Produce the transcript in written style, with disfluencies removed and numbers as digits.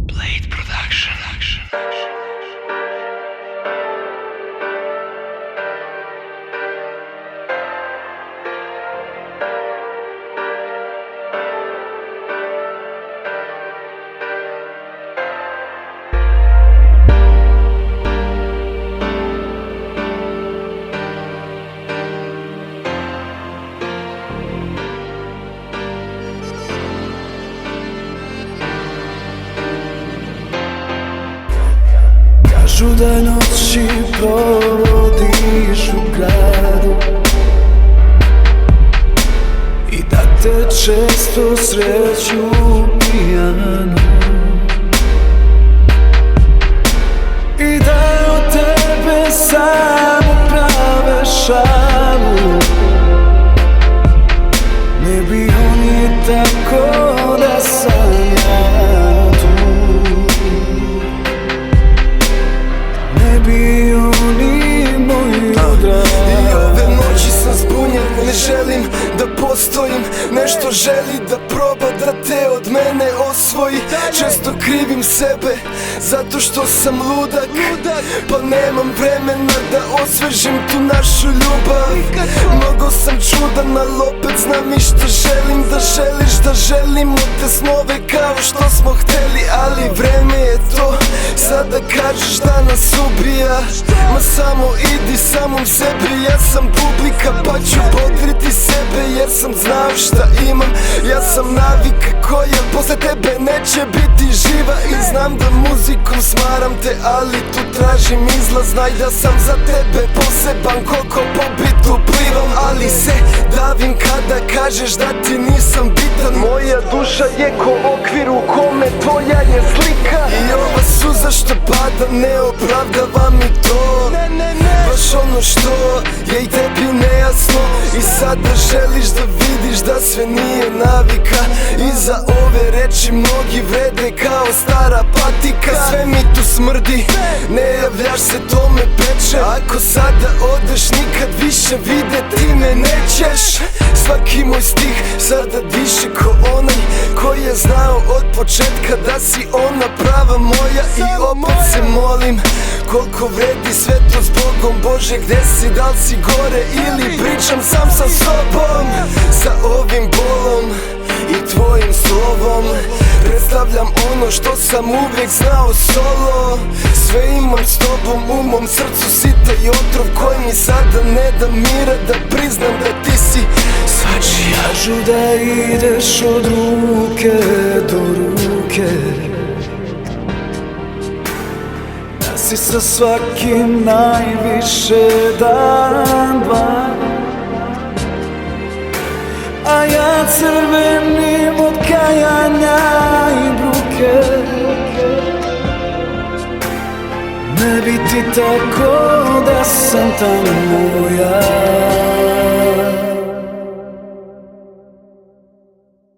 Blade Production. Kažu da noći provodiš u gradu i da te često sreću pijanu i da od tebe samo prave šalu. Ne bi oni tako da sam ja tu. Ne bi oni moji odrali. I ove noći sam zbunjen, ne želim da postojim. Nešto želi da proba da te od mene osvoji. Često krivim sebe zato što sam ludak, pa nemam vremena da osvežim tu našu ljubav. Mnogo sam čudan, ali opet znam i što želim. Da želiš da želimo te snove kao što smo hteli. Ali vreme je to, sada kažeš da nas ubija. Ma samo idi samom sebi, ja sam publika pa ću pokriti sebe. Jer sam znao šta imam, ja sam navika koja posle tebe neće biti živa. I znam da muzikom smaram te, ali tu tražim izlaz. Znaj da sam za tebe poseban, koliko po bitu plivam. Ali se davim kada kažeš da ti nisam bitan. Moja duša je ko okvir u kome tvoja je slika. I ova suza što pada ne opravdava mi to. Baš ono što je i tebi nejasno. I sada želiš da vidiš da sve nije navika. Iza ove reči mnogi vrede kao stara patika. Sve mi tu smrdi, ne javljaš se, to me peče. Ako sada odeš nikad više videti me nećeš. Svaki moj stih sada diše ko onaj koji je znao od početka da si ona prava moja. I opet se molim koliko vredi sve to s Bogom. Bože gde si, da li si gore ili pričam sam sa sobom. Sa ovim bolom i tvojim slovom predstavljam ono što sam uvijek znao solo. Sve imam s tobom, u mom srcu si taj otrov koji mi sada ne da mira da priznam da ti si svačija. Kažu da ideš od ruke do ruke, da si sa svakim najviše dan dva. A ja crvenim od kajanja i bruke. Ne bi ti tako da sam tamo ja.